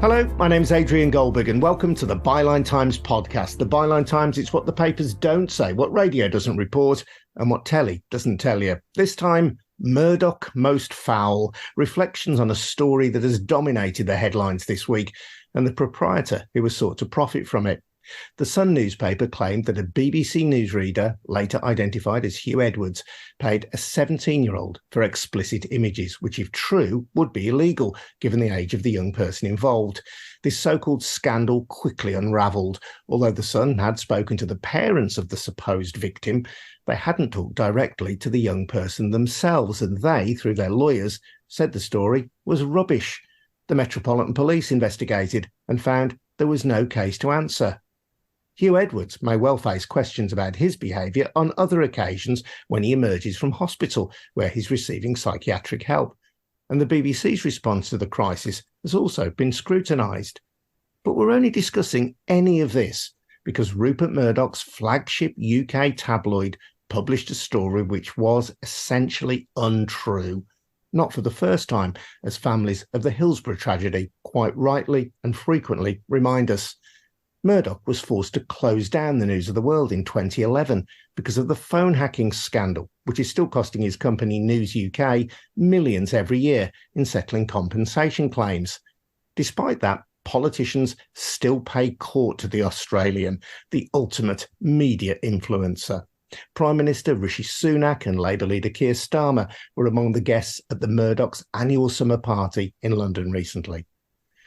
Hello, my name's Adrian Goldberg and welcome to the Byline Times podcast. The Byline Times, it's what the papers don't say, what radio doesn't report and what telly doesn't tell you. This time, Murdoch Most Foul, reflections on a story that has dominated the headlines this week and the proprietor who was sought to profit from it. The Sun newspaper claimed that a BBC newsreader, later identified as Huw Edwards, paid a 17-year-old for explicit images, which if true would be illegal given the age of the young person involved. This so-called scandal quickly unravelled. Although the Sun had spoken to the parents of the supposed victim, they hadn't talked directly to the young person themselves, and they, through their lawyers, said the story was rubbish. The Metropolitan Police investigated and found there was no case to answer. Huw Edwards may well face questions about his behaviour on other occasions when he emerges from hospital, where he's receiving psychiatric help. And the BBC's response to the crisis has also been scrutinised. But we're only discussing any of this because Rupert Murdoch's flagship UK tabloid published a story which was essentially untrue. Not for the first time, as families of the Hillsborough tragedy quite rightly and frequently remind us. Murdoch was forced to close down the News of the World in 2011 because of the phone hacking scandal, which is still costing his company News UK millions every year in settling compensation claims. Despite that, politicians still pay court to the Australian, the ultimate media influencer. Prime Minister Rishi Sunak and Labour leader Keir Starmer were among the guests at the Murdoch's annual summer party in London recently.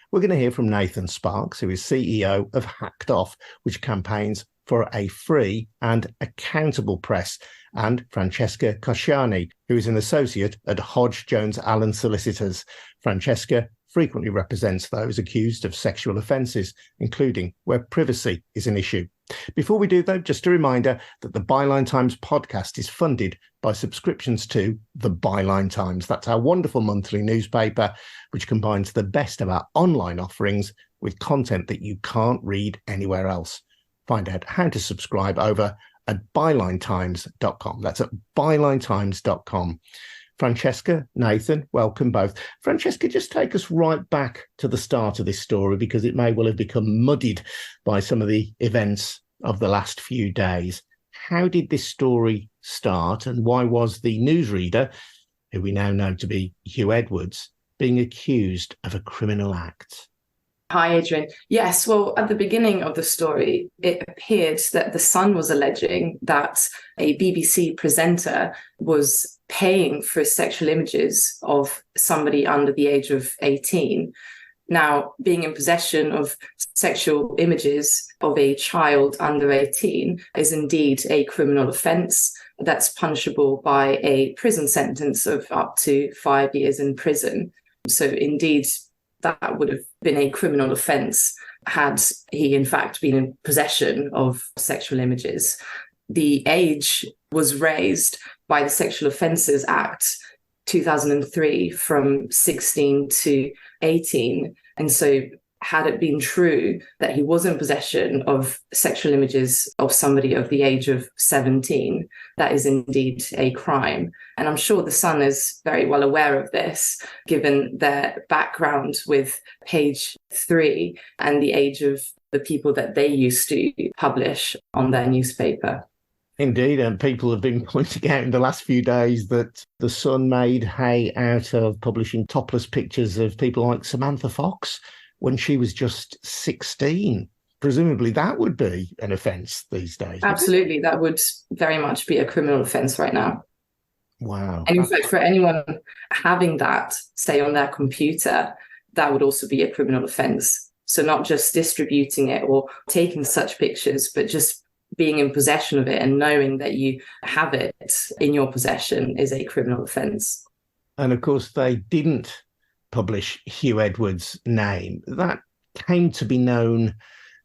We're going to hear from Nathan Sparks, who is CEO of Hacked Off, which campaigns for a free and accountable press, and Francesca Cociani, who is an associate at Hodge Jones Allen solicitors. Francesca frequently represents those accused of sexual offences, including where privacy is an issue. Before we do, though, just a reminder that the Byline Times podcast is funded by subscriptions to the Byline Times. That's our wonderful monthly newspaper, which combines the best of our online offerings with content that you can't read anywhere else. Find out how to subscribe over at bylinetimes.com. That's at bylinetimes.com. Francesca, Nathan, welcome both. Francesca, just take us right back to the start of this story because it may well have become muddied by some of the events of the last few days. How did this story start and why was the newsreader, who we now know to be Huw Edwards, being accused of a criminal act? Hi, Adrian. Yes, well, at the beginning of the story, it appeared that the Sun was alleging that a BBC presenter was paying for sexual images of somebody under the age of 18. Now, being in possession of sexual images of a child under 18 is indeed a criminal offence that's punishable by a prison sentence of up to 5 years in prison. So indeed, that would have been a criminal offence had he in fact been in possession of sexual images. The age was raised by the Sexual Offences Act 2003 from 16 to 18. And so had it been true that he was in possession of sexual images of somebody of the age of 17, that is indeed a crime. And I'm sure the Sun is very well aware of this, given their background with Page 3 and the age of the people that they used to publish on their newspaper. Indeed, and people have been pointing out in the last few days that the Sun made hay out of publishing topless pictures of people like Samantha Fox when she was just 16. Presumably that would be an offence these days. Absolutely, that would very much be a criminal offence right now. Wow. And in fact, for anyone having that, say, on their computer, that would also be a criminal offence. So not just distributing it or taking such pictures, but just being in possession of it and knowing that you have it in your possession is a criminal offence. And of course, they didn't publish Huw Edwards' name. That came to be known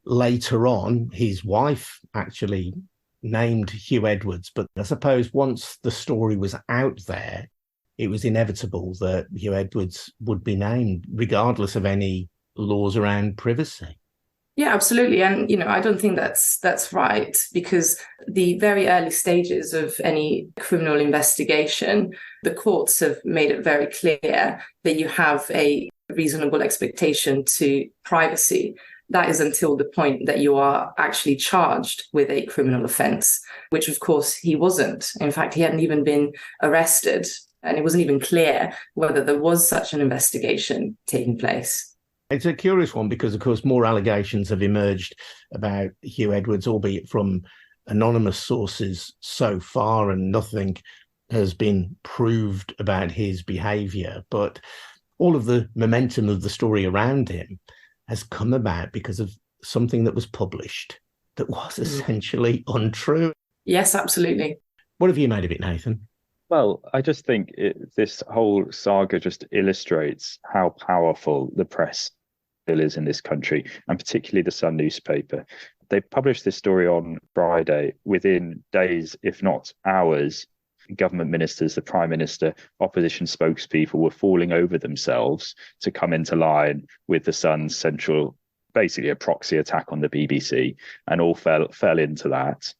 later on. His wife actually named Huw Edwards, but I suppose once the story was out there, it was inevitable that Huw Edwards would be named, regardless of any laws around privacy. Yeah, absolutely. And, I don't think that's right, because the very early stages of any criminal investigation, the courts have made it very clear that you have a reasonable expectation to privacy. That is until the point that you are actually charged with a criminal offence, which of course he wasn't. In fact, he hadn't even been arrested, and it wasn't even clear whether there was such an investigation taking place. It's a curious one because, of course, more allegations have emerged about Huw Edwards, albeit from anonymous sources so far, and nothing has been proved about his behaviour. But all of the momentum of the story around him has come about because of something that was published that was essentially untrue. Yes, absolutely. What have you made of it, Nathan? Well, I just think this whole saga just illustrates how powerful the press still is in this country, and particularly the Sun newspaper. They published this story on Friday. Within days, if not hours, government ministers, the Prime Minister, opposition spokespeople were falling over themselves to come into line with the Sun's central, basically a proxy attack on the BBC, and all fell into that.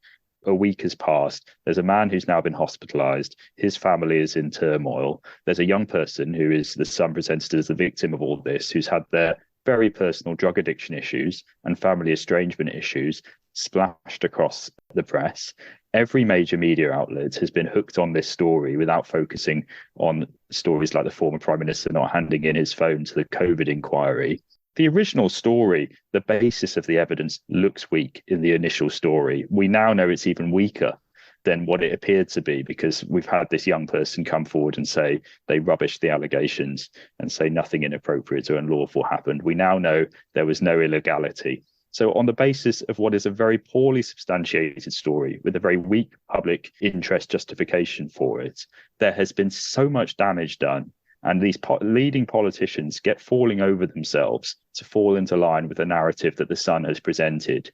A week has passed. There's a man who's now been hospitalised. His family is in turmoil. There's a young person who is the Sun presented as the victim of all this, who's had their very personal drug addiction issues and family estrangement issues splashed across the press. Every major media outlet has been hooked on this story without focusing on stories like the former Prime Minister not handing in his phone to the COVID inquiry. The original story, the basis of the evidence looks weak in the initial story. We now know it's even weaker than what it appeared to be, because we've had this young person come forward and say they rubbished the allegations and say nothing inappropriate or unlawful happened. We now know there was no illegality. So on the basis of what is a very poorly substantiated story with a very weak public interest justification for it, there has been so much damage done. And these leading politicians get falling over themselves to fall into line with the narrative that the Sun has presented.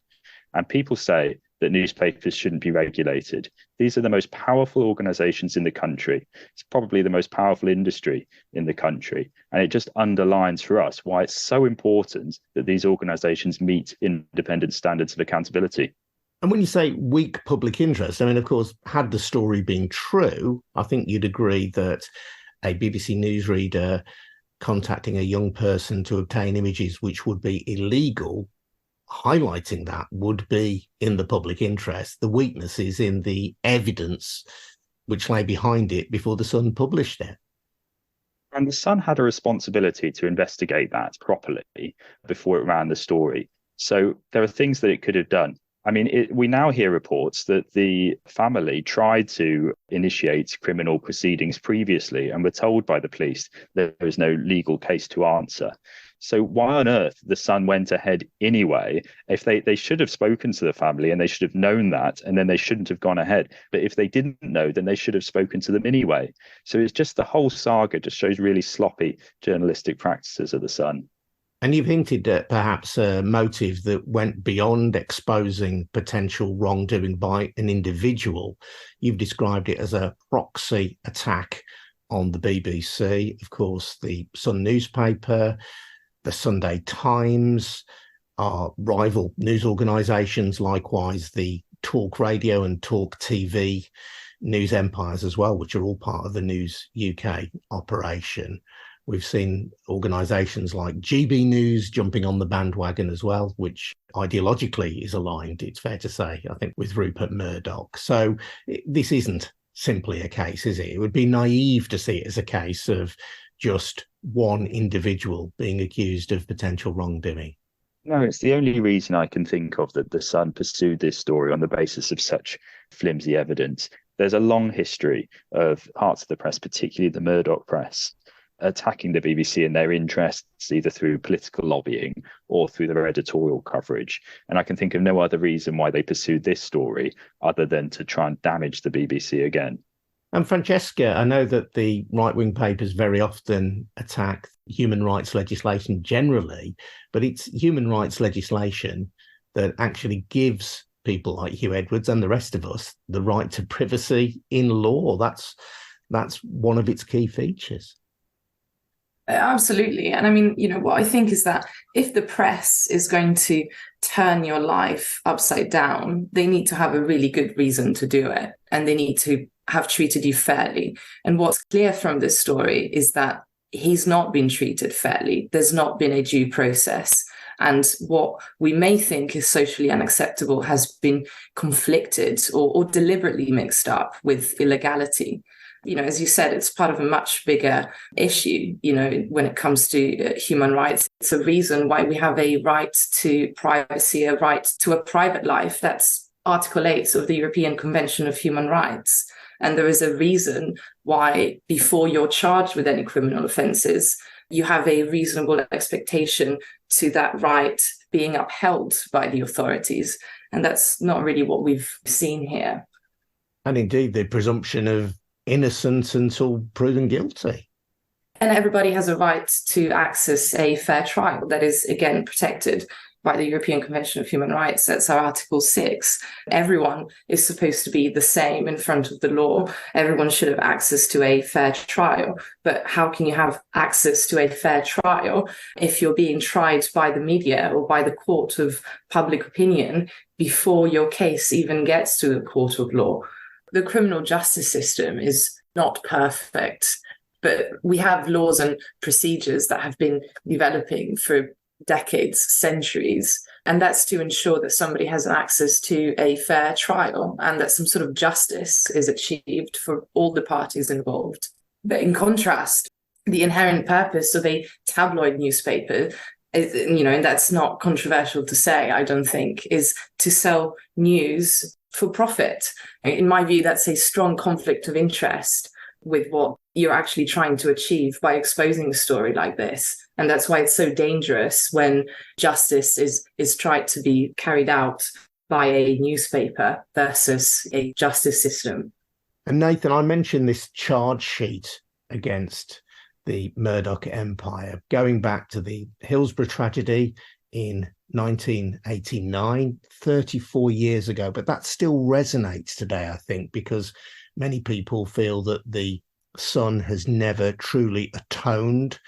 And people say that newspapers shouldn't be regulated. These are the most powerful organizations in the country. It's probably the most powerful industry in the country. And it just underlines for us why it's so important that these organizations meet independent standards of accountability. And when you say weak public interest, I mean, of course, had the story been true, I think you'd agree that a BBC newsreader contacting a young person to obtain images which would be illegal, highlighting that would be in the public interest. The weakness is in the evidence which lay behind it before the Sun published it. And the Sun had a responsibility to investigate that properly before it ran the story. So there are things that it could have done. I mean, we now hear reports that the family tried to initiate criminal proceedings previously and were told by the police that there was no legal case to answer. So why on earth the Sun went ahead anyway? If they should have spoken to the family and they should have known that, and then they shouldn't have gone ahead. But if they didn't know, then they should have spoken to them anyway. So it's just the whole saga just shows really sloppy journalistic practices of the Sun. And you've hinted at perhaps a motive that went beyond exposing potential wrongdoing by an individual. You've described it as a proxy attack on the BBC, of course, the Sun newspaper, the Sunday Times, our rival news organisations, likewise the Talk Radio and Talk TV news empires as well, which are all part of the News UK operation. We've seen organisations like GB News jumping on the bandwagon as well, which ideologically is aligned, it's fair to say, I think, with Rupert Murdoch. So this isn't simply a case, is it? It would be naive to see it as a case of just one individual being accused of potential wrongdoing. No, it's the only reason I can think of that the Sun pursued this story on the basis of such flimsy evidence. There's a long history of parts of the press, particularly the Murdoch press, attacking the BBC and their interests, either through political lobbying or through their editorial coverage. And I can think of no other reason why they pursued this story other than to try and damage the BBC again. And Francesca, I know that the right-wing papers very often attack human rights legislation generally, but it's human rights legislation that actually gives people like Huw Edwards and the rest of us the right to privacy in law. That's one of its key features. Absolutely. And I mean, what I think is that if the press is going to turn your life upside down, they need to have a really good reason to do it. And they need to have treated you fairly. And what's clear from this story is that he's not been treated fairly. There's not been a due process. And what we may think is socially unacceptable has been conflicted or deliberately mixed up with illegality. As you said, it's part of a much bigger issue, when it comes to human rights. It's a reason why we have a right to privacy, a right to a private life. That's Article 8 of the European Convention of Human Rights. And there is a reason why, before you're charged with any criminal offences, you have a reasonable expectation to that right being upheld by the authorities. And that's not really what we've seen here. And indeed, the presumption of innocence until proven guilty. And everybody has a right to access a fair trial that is, again, protected by the European Convention of Human Rights. That's our Article 6. Everyone is supposed to be the same in front of the law. Everyone should have access to a fair trial. But how can you have access to a fair trial if you're being tried by the media or by the court of public opinion before your case even gets to the court of law? The criminal justice system is not perfect, but we have laws and procedures that have been developing for decades, centuries, and that's to ensure that somebody has access to a fair trial and that some sort of justice is achieved for all the parties involved. But in contrast, the inherent purpose of a tabloid newspaper is, and that's not controversial to say, I don't think, is to sell news for profit. In my view, that's a strong conflict of interest with what you're actually trying to achieve by exposing a story like this. And that's why it's so dangerous when justice is tried to be carried out by a newspaper versus a justice system. And Nathan, I mentioned this charge sheet against the Murdoch empire, going back to the Hillsborough tragedy in 1989, 34 years ago. But that still resonates today, I think, because many people feel that the Sun has never truly atoned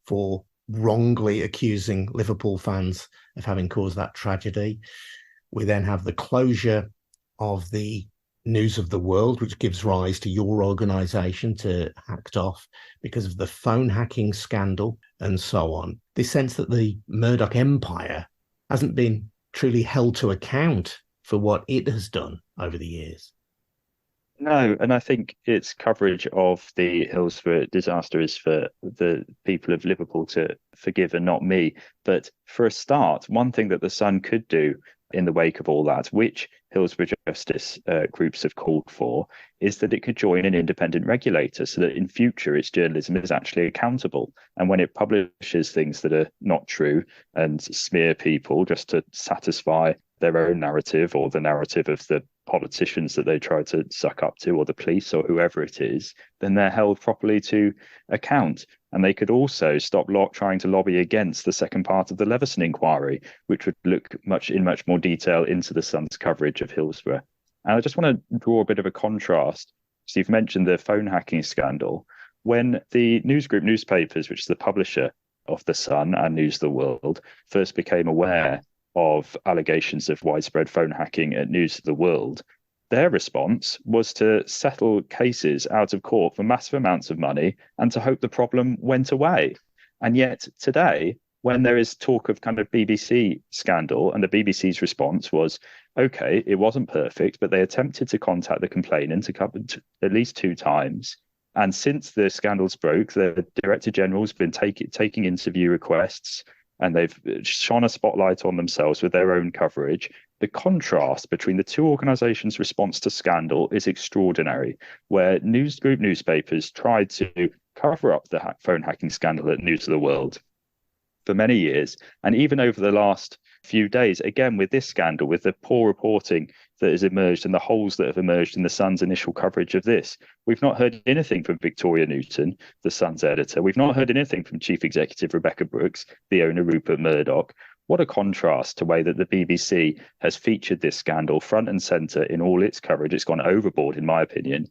for wrongly accusing Liverpool fans of having caused that tragedy. We then have the closure of the News of the World, which gives rise to your organisation to Hacked Off because of the phone hacking scandal and so on. This sense that the Murdoch empire hasn't been truly held to account for what it has done over the years. No, and I think its coverage of the Hillsborough disaster is for the people of Liverpool to forgive and not me. But for a start, one thing that the Sun could do in the wake of all that, which Hillsborough Justice groups have called for, is that it could join an independent regulator so that in future its journalism is actually accountable. And when it publishes things that are not true and smear people just to satisfy their own narrative or the narrative of the politicians that they try to suck up to, or the police or whoever it is, then they're held properly to account. And they could also stop trying to lobby against the second part of the Leveson inquiry, which would look in much more detail into the Sun's coverage of Hillsborough. And I just want to draw a bit of a contrast. So you've mentioned the phone hacking scandal. When the newsgroup newspapers, which is the publisher of the Sun and News of the World, first became aware of allegations of widespread phone hacking at News of the World, their response was to settle cases out of court for massive amounts of money and to hope the problem went away. And yet today, when there is talk of kind of BBC scandal, and the BBC's response was, okay, it wasn't perfect, but they attempted to contact the complainant at least 2 times. And since the scandals broke, the Director General's been taking interview requests, and they've shone a spotlight on themselves with their own coverage. The contrast between the two organisations' response to scandal is extraordinary, where newsgroup newspapers tried to cover up the phone hacking scandal at News of the World for many years. And even over the last few days, again, with this scandal, with the poor reporting that has emerged and the holes that have emerged in the Sun's initial coverage of this, we've not heard anything from Victoria Newton, the Sun's editor. We've not heard anything from Chief Executive Rebecca Brooks, the owner Rupert Murdoch. What a contrast to the way that the BBC has featured this scandal front and centre in all its coverage. It's gone overboard, in my opinion.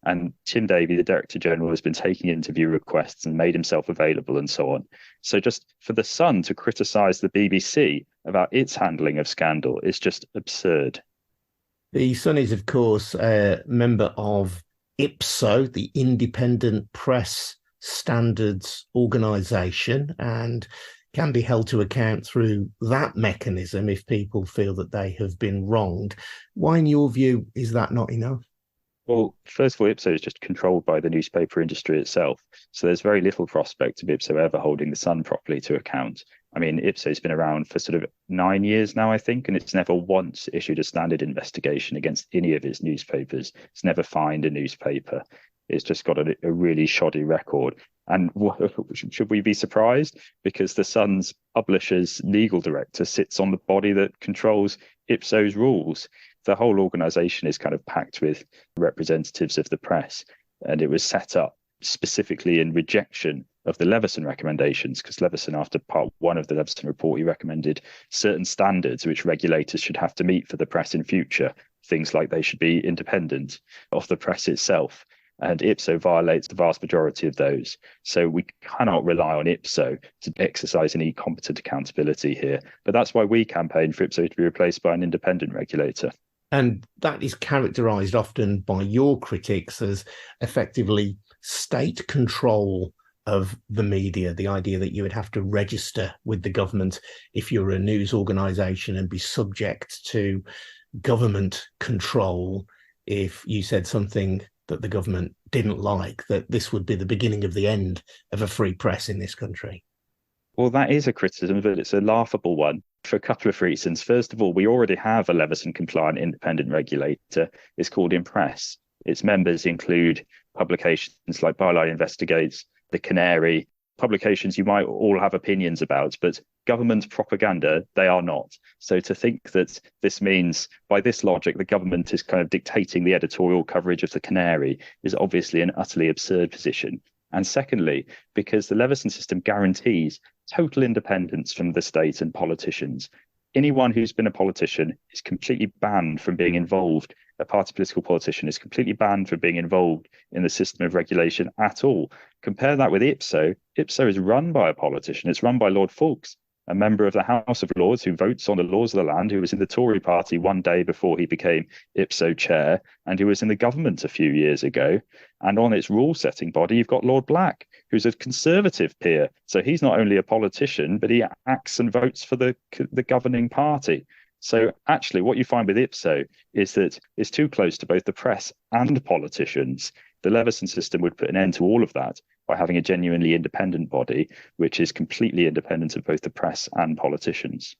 And Tim Davie, the Director General, has been taking interview requests and made himself available and so on. So just for the Sun to criticise the BBC about its handling of scandal is just absurd. The Sun is, of course, a member of IPSO, the Independent Press standards organisation and can be held to account through that mechanism if people feel that they have been wronged. Why, in your view, is that not enough? Well, first of all, Ipso is just controlled by the newspaper industry itself. So there's very little prospect of Ipso ever holding the Sun properly to account. I mean, Ipso's been around for sort of 9 years now, I think, and it's never once issued a standard investigation against any of its newspapers. It's never fined a newspaper. It's just got a really shoddy record. And should we be surprised? Because the Sun's publisher's legal director sits on the body that controls Ipso's rules. The whole organisation is kind of packed with representatives of the press, and it was set up specifically in rejection of the Leveson recommendations, because Leveson, after part one of the Leveson report, he recommended certain standards which regulators should have to meet for the press in future, things like they should be independent of the press itself. And Ipso violates the vast majority of those. So we cannot rely on Ipso to exercise any competent accountability here. But that's why we campaign for Ipso to be replaced by an independent regulator. And that is characterised often by your critics as effectively state control of the media, the idea that you would have to register with the government if you're a news organisation and be subject to government control if you said something that the government didn't like, that this would be the beginning of the end of a free press in this country. Well, that is a criticism, but it's a laughable one for a couple of reasons. First of all, we already have a Leveson-compliant independent regulator. It's called Impress. Its members include publications like Byline Investigates, The Canary, publications you might all have opinions about, but government propaganda, they are not. So to think that this means, by this logic, the government is kind of dictating the editorial coverage of The Canary is obviously an utterly absurd position. And secondly, because the Leveson system guarantees total independence from the state and politicians. Anyone who's been a politician is completely banned from being involved. A party political politician is completely banned from being involved in the system of regulation at all. Compare that with Ipso. Ipso is run by a politician. It's run by Lord Fawkes, a member of the House of Lords who votes on the laws of the land, who was in the Tory party one day before he became Ipso chair, and who was in the government a few years ago. And on its rule-setting body, you've got Lord Black, who's a Conservative peer. So he's not only a politician, but he acts and votes for the governing party. So actually, what you find with Ipso is that it's too close to both the press and politicians. The Leveson system would put an end to all of that by having a genuinely independent body, which is completely independent of both the press and politicians.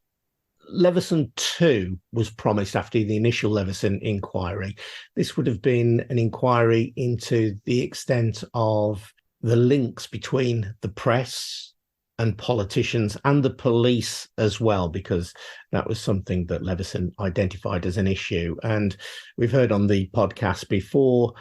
Leveson 2 was promised after the initial Leveson inquiry. This would have been an inquiry into the extent of the links between the press and politicians and the police as well, because that was something that Leveson identified as an issue. And we've heard on the podcast before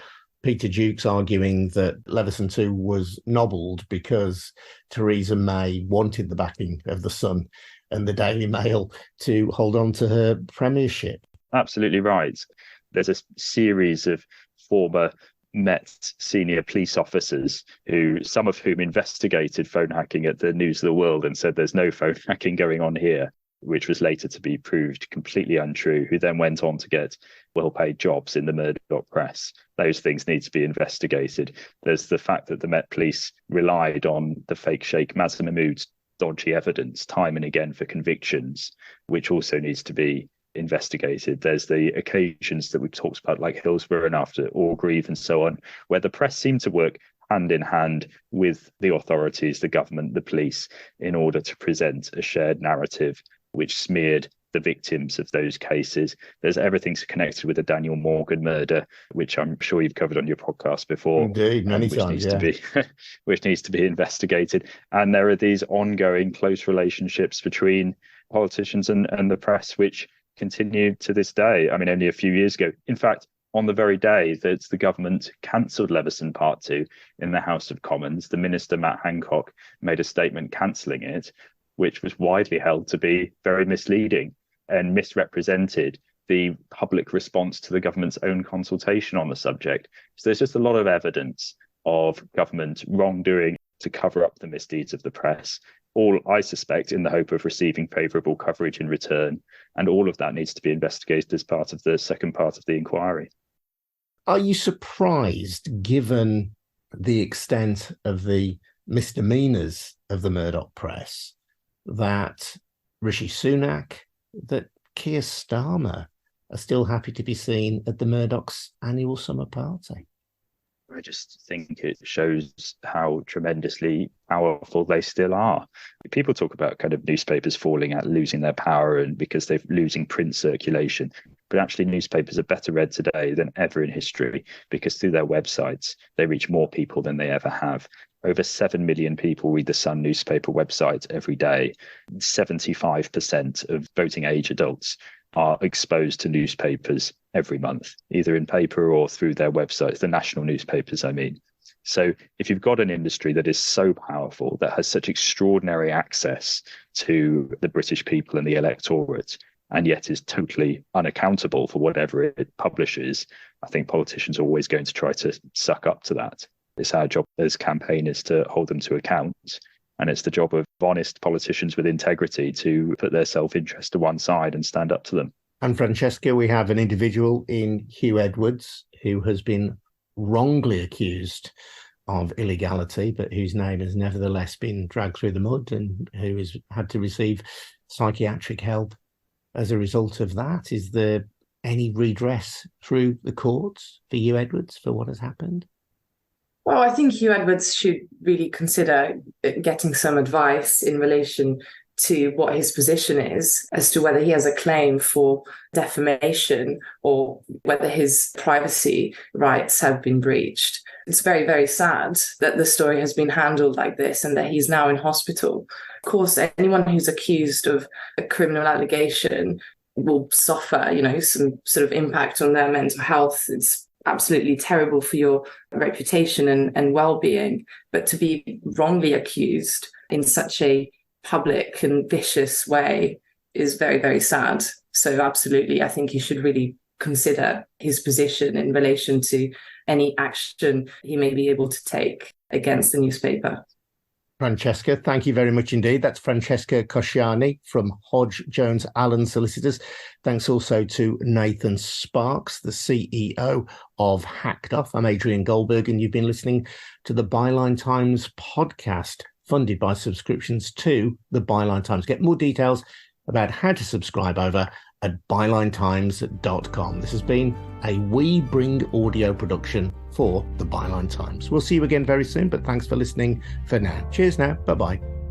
Peter Jukes arguing that Leveson 2 was nobbled because Theresa May wanted the backing of the Sun and the Daily Mail to hold on to her premiership. Absolutely right. There's a series of former Met senior police officers some of whom investigated phone hacking at the News of the World and said there's no phone hacking going on here, which was later to be proved completely untrue, who then went on to get well-paid jobs in the Murdoch press. Those things need to be investigated. There's the fact that the Met Police relied on the fake Sheikh Mazza Mahmood's dodgy evidence time and again for convictions, which also needs to be investigated. There's the occasions that we've talked about, like Hillsborough and after Orgreave and so on, where the press seemed to work hand in hand with the authorities, the government, the police, in order to present a shared narrative which smeared the victims of those cases. There's everything connected with the Daniel Morgan murder, which I'm sure you've covered on your podcast before. Indeed, many times, which needs to be investigated. And there are these ongoing close relationships between politicians and the press, which continue to this day. I mean, only a few years ago, in fact, on the very day that the government cancelled Leveson Part 2 in the House of Commons, the Minister, Matt Hancock, made a statement cancelling it, which was widely held to be very misleading and misrepresented the public response to the government's own consultation on the subject. So there's just a lot of evidence of government wrongdoing to cover up the misdeeds of the press, all, I suspect, in the hope of receiving favourable coverage in return. And all of that needs to be investigated as part of the second part of the inquiry. Are you surprised, given the extent of the misdemeanors of the Murdoch press, that Rishi Sunak, that Keir Starmer are still happy to be seen at the Murdoch's annual summer party? I just think it shows how tremendously powerful they still are. People talk about kind of newspapers falling out, losing their power, and because they're losing print circulation. But actually, newspapers are better read today than ever in history, because through their websites, they reach more people than they ever have. Over 7 million people read the Sun newspaper website every day. 75% of voting age adults are exposed to newspapers every month, either in paper or through their websites, the national newspapers, I mean. So if you've got an industry that is so powerful, that has such extraordinary access to the British people and the electorate, and yet is totally unaccountable for whatever it publishes, I think politicians are always going to try to suck up to that. It's our job as campaigners to hold them to account. And it's the job of honest politicians with integrity to put their self-interest to one side and stand up to them. And Francesca, we have an individual in Huw Edwards who has been wrongly accused of illegality, but whose name has nevertheless been dragged through the mud, and who has had to receive psychiatric help as a result of that. Is there any redress through the courts for Huw Edwards for what has happened? Well, I think Huw Edwards should really consider getting some advice in relation to what his position is as to whether he has a claim for defamation or whether his privacy rights have been breached. It's very, very sad that the story has been handled like this and that he's now in hospital. Of course, anyone who's accused of a criminal allegation will suffer, some sort of impact on their mental health. It's absolutely terrible for your reputation and well-being, but to be wrongly accused in such a public and vicious way is very, very sad. So absolutely, I think he should really consider his position in relation to any action he may be able to take against the newspaper. Francesca, thank you very much indeed. That's Francesca Cociani from Hodge Jones Allen Solicitors. Thanks also to Nathan Sparks, the CEO of Hacked Off. I'm Adrian Goldberg, and you've been listening to the Byline Times podcast, funded by subscriptions to the Byline Times. Get more details about how to subscribe over at bylinetimes.com. This has been a We Bring audio production for the Byline Times. We'll see you again very soon, but thanks for listening for now. Cheers now. Bye-bye.